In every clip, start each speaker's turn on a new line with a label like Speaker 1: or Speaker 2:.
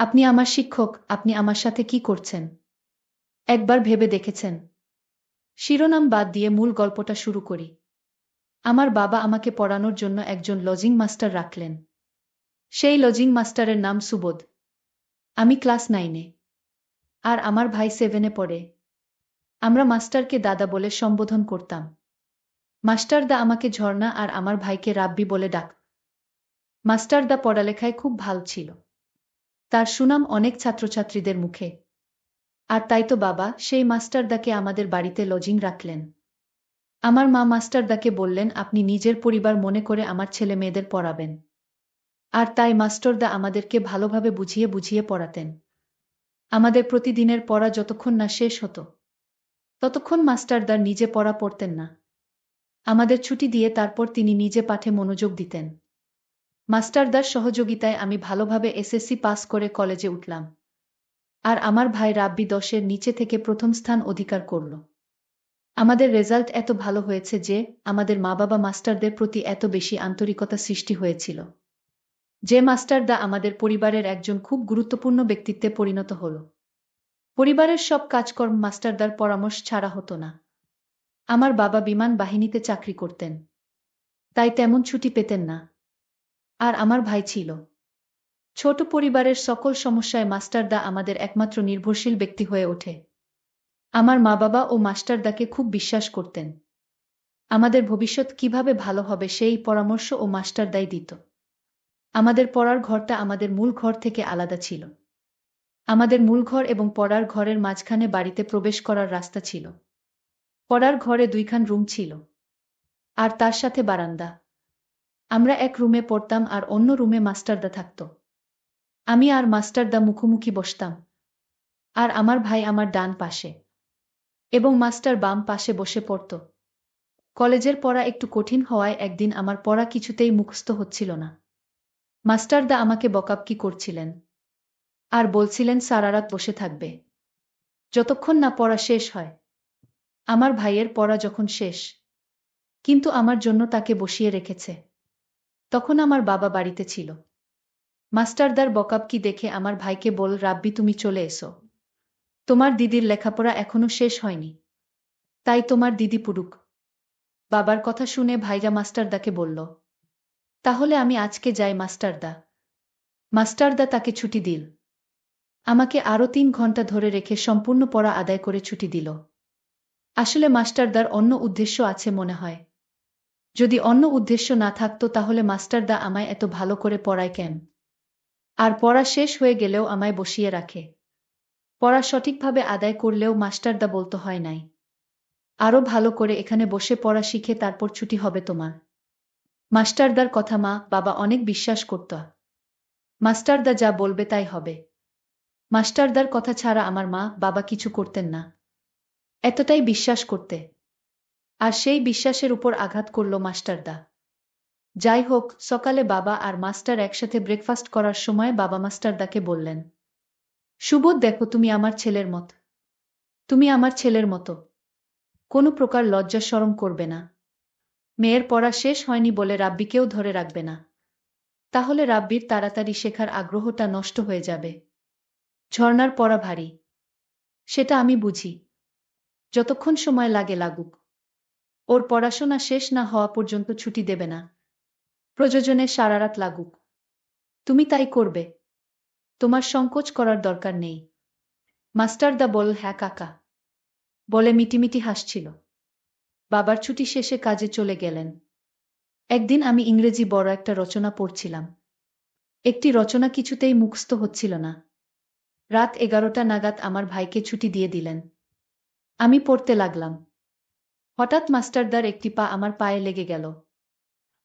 Speaker 1: আপনি আমার শিক্ষক, আপনি আমার সাথে কি করছেন? একবার ভেবে দেখেছেন? শিরোনাম বাদ দিয়ে মূল গল্পটা শুরু করি। আমার বাবা আমাকে পড়ানোর জন্য একজন লজিং মাস্টার রাখলেন। সেই লজিং মাস্টারের নাম সুবোধ। আমি ক্লাস 9-এ। আর আমার ভাই 7-এ পড়ে। আমরা মাস্টারকে দাদা বলে সম্বোধন করতাম। মাস্টারদা আমাকে ঝর্ণা আর আমার ভাইকে রাব্বি বলে ডাক। মাস্টারদা পড়ালেখায় খুব ভাল ছিল। তার সুনাম অনেক ছাত্রছাত্রীদের মুখে। আর তাই তো বাবা সেই মাস্টারদাকে আমাদের বাড়িতে লজিং রাখলেন। আমার মা মাস্টারদাকে বললেন, আপনি নিজের পরিবার মনে করে আমার ছেলে মেয়েদের পড়াবেন। আর তাই মাস্টারদা আমাদেরকে ভালোভাবে বুঝিয়ে বুঝিয়ে পড়াতেন। আমাদের প্রতিদিনের পড়া যতক্ষণ না শেষ হতো, ততক্ষণ মাস্টারদার নিজে পড়া পড়তেন না। আমাদের ছুটি দিয়ে তারপর তিনি নিজে পাঠে মনোযোগ দিতেন। মাস্টারদার সহযোগিতায় আমি ভালোভাবে এসএসসি পাস করে কলেজে উঠলাম। আর আমার ভাই রাব্বি 10-এর নিচে থেকে প্রথম স্থান অধিকার করল। আমাদের রেজাল্ট এত ভালো হয়েছে যে আমাদের মা বাবা মাস্টারদের প্রতি এত বেশি আন্তরিকতা সৃষ্টি হয়েছিল যে মাস্টারদা আমাদের পরিবারের একজন খুব গুরুত্বপূর্ণ ব্যক্তিত্বে পরিণত হল। পরিবারের সব কাজকর্ম মাস্টারদার পরামর্শ ছাড়া হতো না। আমার বাবা বিমান বাহিনীতে চাকরি করতেন, তাই তেমন ছুটি পেতেন না। আর আমার ভাই ছিল ছোট। পরিবারের সকল সমস্যায় মাস্টারদা আমাদের একমাত্র নির্ভরশীল ব্যক্তি হয়ে ওঠে। আমার মা বাবা ও মাস্টারদাকে খুব বিশ্বাস করতেন। আমাদের ভবিষ্যৎ কিভাবে ভালো হবে সেই পরামর্শ ও মাস্টারদাই দিত। আমাদের পড়ার ঘরটা আমাদের মূল ঘর থেকে আলাদা ছিল। আমাদের মূল ঘর এবং পড়ার ঘরের মাঝখানে বাড়িতে প্রবেশ করার রাস্তা ছিল। পড়ার ঘরে 2খান রুম ছিল। আর তার সাথে বারান্দা। আমরা এক রুমে পড়তাম আর অন্য রুমে মাস্টারদা থাকত। আমি আর মাস্টারদা মুখোমুখি বসতাম। আর আমার ভাই আমার ডান পাশে এবং মাস্টার বাম পাশে বসে পড়ত। কলেজের পড়া একটু কঠিন হওয়ায় একদিন আমার পড়া কিছুতেই মুখস্থ হচ্ছিল না। মাস্টারদা আমাকে বকাবকি করছিলেন আর বলছিলেন সারা রাত বসে থাকবে, যতক্ষণ না পড়া শেষ হয়। আমার ভাইয়ের পড়া যখন শেষ, কিন্তু আমার জন্য তাকে বসিয়ে রেখেছে, তখন আমার বাবা বাড়িতে ছিল। মাস্টারদার বকাবকি দেখে আমার ভাইকে বল, রাব্বি তুমি চলে এসো। তোমার দিদির লেখাপড়া এখনো শেষ হয়নি, তাই তোমার দিদি পড়ুক। বাবার কথা শুনে ভাইরা মাস্টারদাকে বলল, তাহলে আমি আজকে যাই মাস্টারদা। মাস্টারদা তাকে ছুটি দিল। আমাকে আরও 3 ঘন্টা ধরে রেখে সম্পূর্ণ পড়া আদায় করে ছুটি দিল। আসলে মাস্টারদার অন্য উদ্দেশ্য আছে মনে হয়। যদি অন্য উদ্দেশ্য না থাকতো তাহলে মাস্টারদা আমায় এত ভালো করে পড়ায় কেন? আর পড়া শেষ হয়ে গেলেও আমায় বসিয়ে রাখে। পড়া সঠিকভাবে আদায় করলেও মাস্টারদা বলতো, হয় নাই, আরও ভালো করে এখানে বসে পড়া শিখে তারপর ছুটি হবে তোমার। মাস্টারদার কথা মা বাবা অনেক বিশ্বাস করত। মাস্টারদা যা বলবে তাই হবে। মাস্টারদার কথা ছাড়া আমার মা বাবা কিছু করতেন না, এতটাই বিশ্বাস করতে। আর সেই বিশ্বাসের উপর আঘাত করল মাস্টারদা। যাই হোক, সকালে বাবা আর মাস্টার একসাথে ব্রেকফাস্ট করার সময় বাবা মাস্টারদাকে বললেন, সুবোধ দেখো, তুমি আমার ছেলের মত। তুমি আমার ছেলের মতো কোনো প্রকার লজ্জা শরম করবে না। মেয়ের পড়া শেষ হয়নি বলে রাব্বিকেও ধরে রাখবে না। তাহলে রাব্বির তাড়াতাড়ি শেখার আগ্রহটা নষ্ট হয়ে যাবে। ঝর্ণার পড়া ভারী, সেটা আমি বুঝি। যতক্ষণ সময় লাগে লাগুক, ওর পড়াশোনা শেষ না হওয়া পর্যন্ত ছুটি দেবে না। প্রয়োজনে সারা রাত লাগুক, তুমি তাই করবে। তোমার সংকোচ করার দরকার নেই। মাস্টারদা বল, হ্যাঁ কাকা, বলে মিটিমিটি হাসছিল। বাবার ছুটি শেষে কাজে চলে গেলেন। একদিন আমি ইংরেজি বড় একটা রচনা পড়ছিলাম। একটি রচনা কিছুতেই মুখস্থ হচ্ছিল না। রাত 11টা নাগাদ আমার ভাইকে ছুটি দিয়ে দিলেন। আমি পড়তে লাগলাম। হঠাৎ মাস্টারদার একটি পা আমার পায়ে লেগে গেল।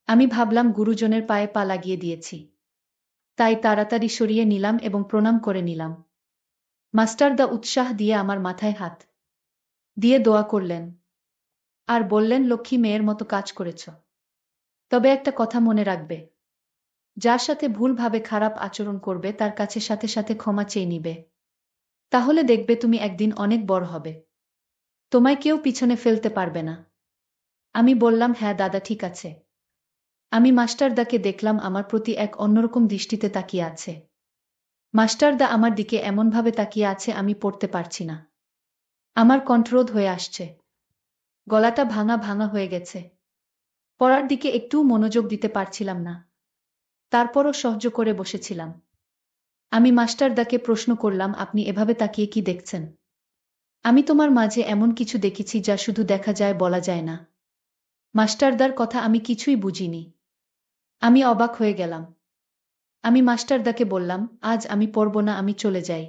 Speaker 1: আমি ভাবলাম গুরুজনের পায়ে পা লাগিয়ে দিয়েছি, তাই তাড়াতাড়ি সরিয়ে নিলাম এবং প্রণাম করে নিলাম। মাস্টারদা উৎসাহ দিয়ে আমার মাথায় হাত দিয়ে দোয়া করলেন আর বললেন, লক্ষ্মী মেয়ের মতো কাজ করেছ। তবে একটা কথা মনে রাখবে, যার সাথে ভুলভাবে খারাপ আচরণ করবে তার কাছে সাথে সাথে ক্ষমা চেয়ে নিবে। তাহলে দেখবে তুমি একদিন অনেক বড় হবে, তোমায় কেউ পিছনে ফেলতে পারবে না। আমি বললাম, হ্যাঁ দাদা, ঠিক আছে। আমি মাস্টারদাকে দেখলাম আমার প্রতি এক অন্যরকম দৃষ্টিতে তাকিয়ে আছে। মাস্টারদা আমার দিকে এমনভাবে তাকিয়ে আছে আমি পড়তে পারছি না। আমার কণ্ঠরোধ হয়ে আসছে। গলাটা ভাঙা ভাঙা হয়ে গেছে। পড়ার দিকে একটুও মনোযোগ দিতে পারছিলাম না। তারপরও সহ্য করে বসেছিলাম। আমি মাস্টারদাকে প্রশ্ন করলাম, আপনি এভাবে তাকিয়ে কি দেখছেন? আমি তোমার মাঝে এমন কিছু দেখেছি যা শুধু দেখা যায় বলা যায় না। মাস্টারদার কথা আমি কিছুই বুঝিনি। আমি অবাক হয়ে গেলাম। আমি মাস্টারদাকে বললাম, আজ আমি পড়ব না, আমি চলে যাই।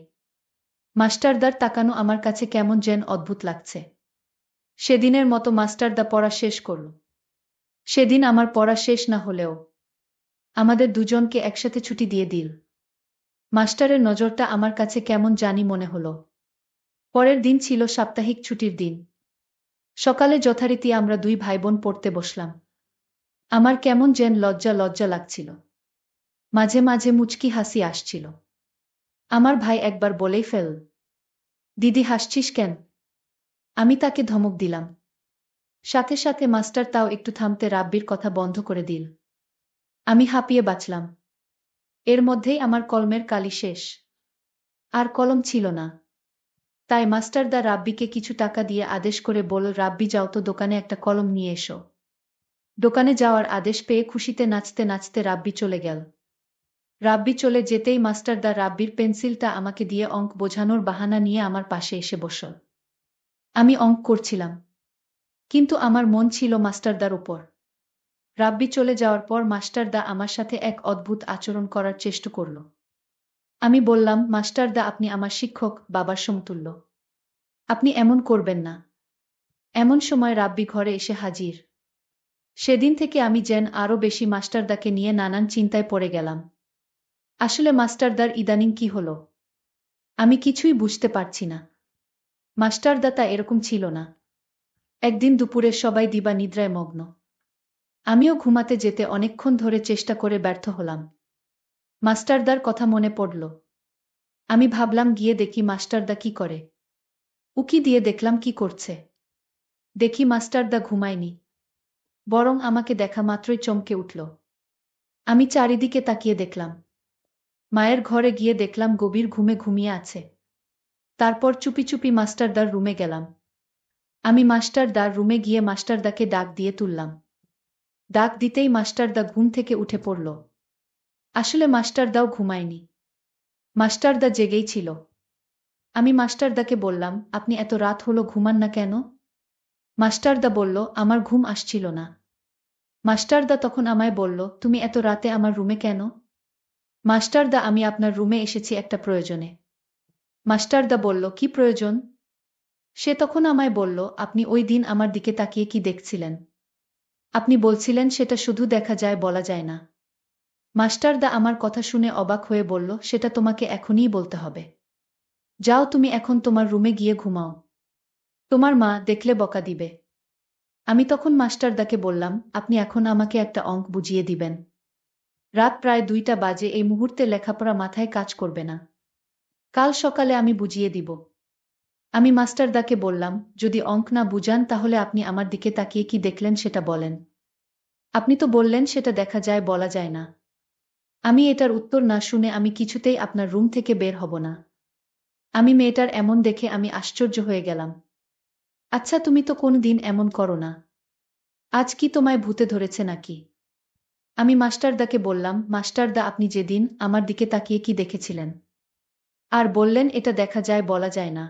Speaker 1: মাস্টারদার তাকানো আমার কাছে কেমন যেন অদ্ভুত লাগছে। সেদিনের মতো মাস্টারদা পড়া শেষ করল। সেদিন আমার পড়া শেষ না হলেও আমাদের দুজনকে একসাথে ছুটি দিয়ে দিল। মাস্টারের নজরটা আমার কাছে কেমন জানি মনে হলো। পরের দিন ছিল সাপ্তাহিক ছুটির দিন। সকালে যথারীতি আমরা দুই ভাইবোন পড়তে বসলাম। আমার কেমন যেন লজ্জা লজ্জা লাগছিল। মাঝে মাঝে মুচকি হাসি আসছিল। আমার ভাই একবার বলেই ফেল, দিদি হাসছিস কেন? আমি তাকে ধমক দিলাম। সাথে সাথে মাস্টার তাও একটু থামতে রাব্বির কথা বন্ধ করে দিল। আমি হাঁপিয়ে বাঁচলাম। এর মধ্যেই আমার কলমের কালি শেষ। আর কলম ছিল না। তাই মাস্টারদা রাব্বিকে কিছু টাকা দিয়ে আদেশ করে বলল, রাব্বি যাও তো দোকানে একটা কলম নিয়ে এসো। দোকানে যাওয়ার আদেশ পেয়ে খুশিতে নাচতে নাচতে রাব্বি চলে গেল। রাব্বি চলে যেতেই মাস্টারদা রাব্বির পেন্সিলটা আমাকে দিয়ে অঙ্ক বোঝানোর বাহানা নিয়ে আমার পাশে এসে বসল। আমি অঙ্ক করছিলাম। কিন্তু আমার মন ছিল মাস্টারদার উপর। রাব্বি চলে যাওয়ার পর মাস্টারদা আমার সাথে এক অদ্ভুত আচরণ করার চেষ্টা করল। আমি বললাম, মাস্টারদা আপনি আমার শিক্ষক, বাবার সমতুল্য। আপনি এমন করবেন না। এমন সময় রাব্বি ঘরে এসে হাজির। সেদিন থেকে আমি যেন আরও বেশি মাস্টারদাকে নিয়ে নানান চিন্তায় পড়ে গেলাম। আসলে মাস্টারদার ইদানিং কি হলো? আমি কিছুই বুঝতে পারছি না। মাস্টারদা তা এরকম ছিল না। একদিন দুপুরে সবাই দিবা নিদ্রায় মগ্ন। আমিও ঘুমাতে যেতে অনেকক্ষণ ধরে চেষ্টা করে ব্যর্থ হলাম। মাস্টারদার কথা মনে পড়ল। আমি ভাবলাম গিয়ে দেখি মাস্টারদা কি করে। উকি দিয়ে দেখলাম কি করছে। দেখি মাস্টারদা ঘুমায়নি। বরং আমাকে দেখা মাত্রই চমকে উঠল। আমি চারিদিকে তাকিয়ে দেখলাম। মায়ের ঘরে গিয়ে দেখলাম গভীর ঘুমে ঘুমিয়ে আছে। তারপর চুপি চুপি মাস্টারদার রুমে গেলাম। আমি মাস্টারদার রুমে গিয়ে মাস্টারদাকে ডাক দিয়ে তুললাম। ডাক দিতেই মাস্টারদা ঘুম থেকে উঠে পড়ল। আসলে মাস্টারদাও ঘুমায়নি। মাস্টারদা জেগেই ছিল। আমি মাস্টারদাকে বললাম, আপনি এত রাত হলো ঘুমান না কেন? মাস্টারদা বলল, আমার ঘুম আসছিল না। মাস্টারদা তখন আমায় বলল, তুমি এত রাতে আমার রুমে কেন? মাস্টারদা, আমি আপনার রুমে এসেছি একটা প্রয়োজনে। মাস্টারদা বলল, কি প্রয়োজন? সে তখন আমায় বলল, আপনি ওই দিন আমার দিকে তাকিয়ে কি দেখছিলেন? আপনি বলছিলেন সেটা শুধু দেখা যায় বলা যায় না। মাস্টারদা আমার কথা শুনে অবাক হয়ে বলল, সেটা তোমাকে এখনই বলতে হবে। যাও তুমি এখন তোমার রুমে গিয়ে ঘুমাও। তোমার মা দেখলে বকা দিবে। আমি তখন মাস্টারদাকে বললাম, আপনি এখন আমাকে একটা অঙ্ক বুঝিয়ে দিবেন। রাত প্রায় 2টা বাজে, এই মুহূর্তে লেখাপড়া মাথায় কাজ করবে না। কাল সকালে আমি বুঝিয়ে দিব। আমি মাস্টারদাকে বললাম, যদি অঙ্ক না বুঝান তাহলে আপনি আমার দিকে তাকিয়ে কি দেখলেন সেটা বলেন। আপনি তো বললেন সেটা দেখা যায় বলা যায় না। আমি এটার উত্তর না শুনে আমি কিছুতেই আপনার রুম থেকে বের হব না। আমি মেয়েটার এমন দেখে আমি আশ্চর্য হয়ে গেলাম। আচ্ছা, তুমি তো কোনদিন এমন করো না। আজ কি তোমায় ভূতে ধরেছে নাকি? আমি মাস্টারদাকে বললাম, মাস্টারদা আপনি যেদিন আমার দিকে তাকিয়ে কি দেখেছিলেন? আর বললেন এটা দেখা যায় বলা যায় না।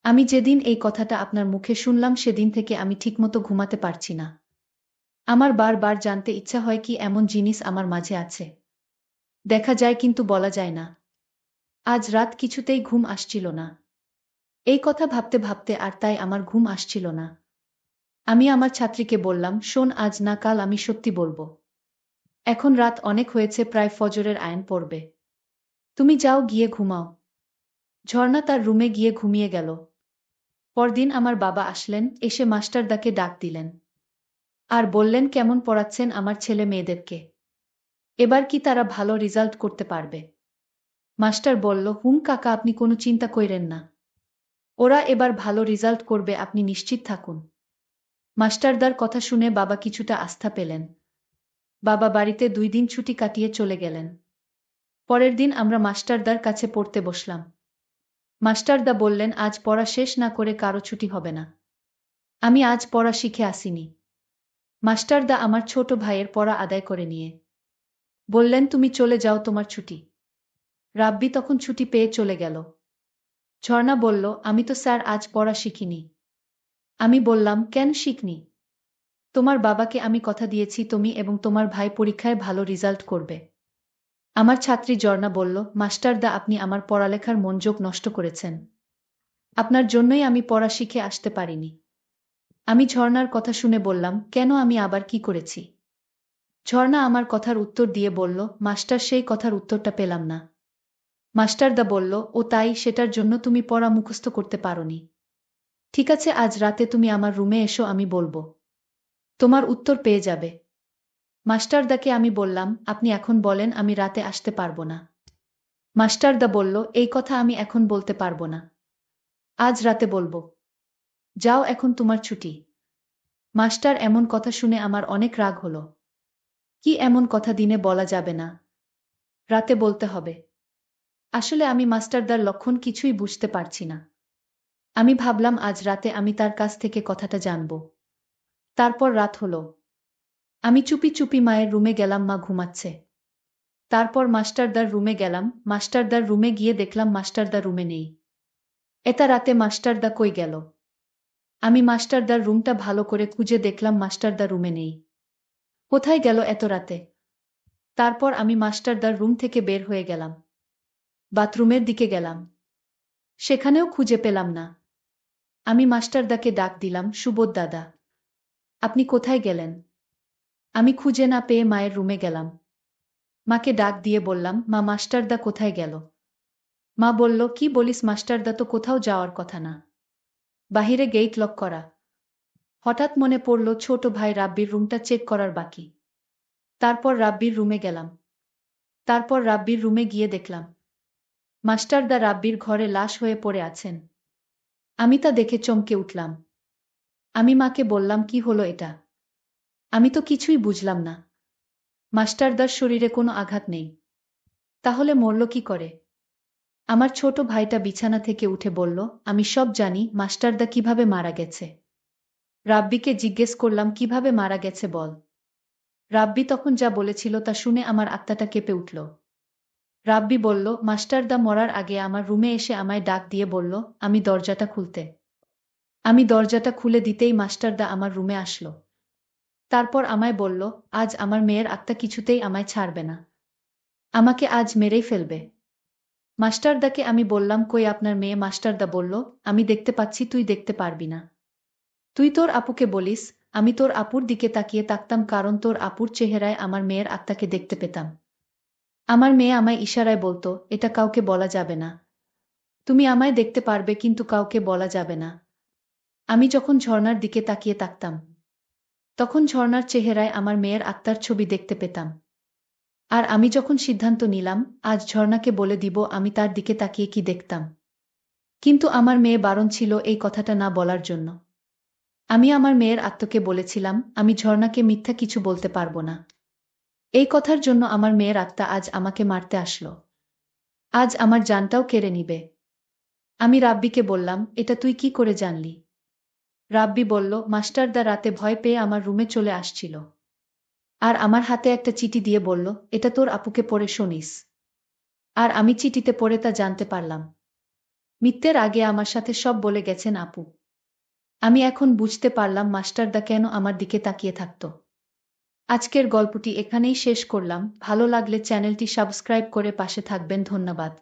Speaker 1: আমি যেদিন এই কথাটা আপনার মুখে শুনলাম সেদিন থেকে আমি ঠিকমতো ঘুমাতে পারছি না। আমার বারবার জানতে ইচ্ছা হয় কি এমন জিনিস আমার মাঝে আছে। দেখা যায় কিন্তু বলা যায় না। আজ রাত কিছুতেই ঘুম আসছিল না। এই কথা ভাবতে ভাবতে আর তাই আমার ঘুম আসছিল না। আমি আমার ছাত্রীকে বললাম, শোন, আজ না কাল আমি সত্যি বলবো। এখন রাত অনেক হয়েছে, প্রায় ফজরের আয়ান পড়বে। তুমি যাও গিয়ে ঘুমাও। ঝর্ণা তার রুমে গিয়ে ঘুমিয়ে গেল। পরদিন আমার বাবা আসলেন, এসে মাস্টারদাকে ডাক দিলেন। আর বললেন, কেমন পড়াচ্ছেন আমার ছেলে মেয়েদেরকে? এবার কি তারা ভালো রেজাল্ট করতে পারবে? মাস্টার বলল, হুম কাকা, আপনি কোনো চিন্তা কইরেন না। ওরা এবার ভালো রেজাল্ট করবে, আপনি নিশ্চিত থাকুন। মাস্টারদার কথা শুনে বাবা কিছুটা আস্থা পেলেন। বাবা বাড়িতে 2 দিন ছুটি কাটিয়ে চলে গেলেন। পরের দিন আমরা মাস্টারদার কাছে পড়তে বসলাম। মাস্টারদা বললেন, আজ পড়া শেষ না করে কারো ছুটি হবে না। আমি আজ পড়া শিখে আসিনি। মাস্টারদা আমার ছোট ভাইয়ের পড়া আদায় করে নিয়ে বললেন, তুমি চলে যাও, তোমার ছুটি। রাব্বি তখন ছুটি পেয়ে চলে গেল। ঝর্ণা বলল, আমি তো স্যার আজ পড়া শিখিনি। আমি বললাম, কেন শিখনি? তোমার বাবাকে আমি কথা দিয়েছি তুমি এবং তোমার ভাই পরীক্ষায় ভালো রেজাল্ট করবে। আমার ছাত্রী ঝর্ণা বলল, মাস্টারদা আপনি আমার পড়ালেখার মনোযোগ নষ্ট করেছেন। আপনার জন্যই আমি পড়া শিখে আসতে পারিনি। আমি ঝর্ণার কথা শুনে বললাম, কেন, আমি আবার কি করেছি? ঝর্ণা আমার কথার উত্তর দিয়ে বলল, মাস্টার, সেই কথার উত্তরটা পেলাম না। মাস্টারদা বলল, ও তাই, সেটার জন্য তুমি পড়া মুখস্থ করতে পারোনি। ঠিক আছে, আজ রাতে তুমি আমার রুমে এসো, আমি বলবো। তোমার উত্তর পেয়ে যাবে। মাস্টারদাকে আমি বললাম, আপনি এখন বলেন, আমি রাতে আসতে পারবো না। মাস্টারদা বলল, এই কথা আমি এখন বলতে পারবো না। আজ রাতে বলবো। যাও, এখন তোমার ছুটি। মাস্টার এমন কথা শুনে আমার অনেক রাগ হলো। কি এমন কথা দিনে বলা যাবে না? রাতে বলতে হবে? আসলে আমি মাস্টারদার লক্ষণ কিছুই বুঝতে পারছি না। আমি ভাবলাম আজ রাতে আমি তার কাছ থেকে কথাটা জানব। তারপর রাত হলো। আমি চুপি চুপি মায়ের রুমে গেলাম, মা ঘুমাচ্ছে। তারপর মাস্টারদার রুমে গেলাম। মাস্টারদার রুমে গিয়ে দেখলাম মাস্টারদা রুমে নেই। এটা রাতে মাস্টারদা কই গেল? আমি মাস্টারদার রুমটা ভালো করে খুঁজে দেখলাম মাস্টারদা রুমে নেই। কোথায় গেল এত রাতে? তারপর আমি মাস্টারদার রুম থেকে বের হয়ে গেলাম। বাথরুমের দিকে গেলাম। সেখানেও খুঁজে পেলাম না। আমি মাস্টারদাকে ডাক দিলাম, সুবোধ দাদা, আপনি কোথায় গেলেন? আমি খুঁজে না পেয়ে মায়ের রুমে গেলাম। মাকে ডাক দিয়ে বললাম, মা, মাস্টারদা কোথায় গেল? মা বলল, কি বলিস, মাস্টারদা তো কোথাও যাওয়ার কথা না। বাহিরে গেট লক করা। হঠাৎ মনে পড়ল ছোট ভাই রাব্বির রুমটা চেক করার বাকি। তারপর রাব্বির রুমে গেলাম। তারপর রাব্বির রুমে গিয়ে দেখলাম মাস্টারদা রাব্বির ঘরে লাশ হয়ে পড়ে আছেন। আমি তা দেখে চমকে উঠলাম। আমি মাকে বললাম, কি হলো এটা? আমি তো কিছুই বুঝলাম না। মাস্টারদার শরীরে কোনো আঘাত নেই। তাহলে মরল কি করে? আমার ছোট ভাইটা বিছানা থেকে উঠে বলল, আমি সব জানি, মাস্টারদা কিভাবে মারা গেছে। রাব্বিকে জিজ্ঞেস করলাম, কিভাবে মারা গেছে বল। রাব্বি তখন যা বলেছিল তা শুনে আমার আত্মাটা কেঁপে উঠল। রাব্বি বলল, মাস্টারদা মরার আগে আমার রুমে এসে আমায় ডাক দিয়ে বলল, আমি দরজাটা খুলতে। আমি দরজাটা খুলে দিতেই মাস্টারদা আমার রুমে আসলো। তারপর আমায় বলল, আজ আমার মেয়ের আত্মা কিছুতেই আমায় ছাড়বে না। আমাকে আজ মেরেই ফেলবে। মাস্টারদাকে আমি বললাম, কই আপনার মেয়ে? মাস্টারদা বলল, আমি দেখতে পাচ্ছি, তুই দেখতে পারবি না। তুই তোর আপুকে বলিস। আমি তোর আপুর দিকে তাকিয়ে থাকতাম, কারণ তোর আপুর চেহারায় আমার মেয়ের আত্মাকে দেখতে পেতাম। আমার মেয়ে আমায় ইশারায় বলতো, এটা কাউকে বলা যাবে না। তুমি আমায় দেখতে পারবে, কিন্তু কাউকে বলা যাবে না। আমি যখন ঝর্ণার দিকে তাকিয়ে থাকতাম, তখন ঝর্ণার চেহারায় আমার মেয়ের আত্মার ছবি দেখতে পেতাম। আর আমি যখন সিদ্ধান্ত নিলাম আজ ঝর্ণাকে বলে দিব আমি তার দিকে তাকিয়ে কি দেখতাম, কিন্তু আমার মেয়ে বারণ ছিল এই কথাটা না বলার জন্য। আমি আমার মেয়ের আত্মাকে বলেছিলাম, আমি ঝর্ণাকে মিথ্যা কিছু বলতে পারবো না। এই কথার জন্য আমার মেয়ের আত্মা আজ আমাকে মারতে আসলো। আজ আমার জানটাও কেড়ে নিবে। আমি রাব্বিকে বললাম, এটা তুই কি করে জানলি? রাব্বি বলল, মাস্টারদা রাতে ভয় পেয়ে আমার রুমে চলে আসছিল। আর আমার হাতে একটা চিঠি দিয়ে বলল, এটা তোর আপুকে পড়ে শোনিস। আর আমি চিঠিতে পড়ে তা জানতে পারলাম। মৃত্যুর আগে আমার সাথে সব বলে গেছেন আপু। আমি এখন বুঝতে পারলাম মাস্টারদা কেন আমার দিকে তাকিয়ে থাকত। আজকের গল্পটি এখানেই শেষ করলাম। ভালো লাগলে চ্যানেলটি সাবস্ক্রাইব করে পাশে থাকবেন। ধন্যবাদ।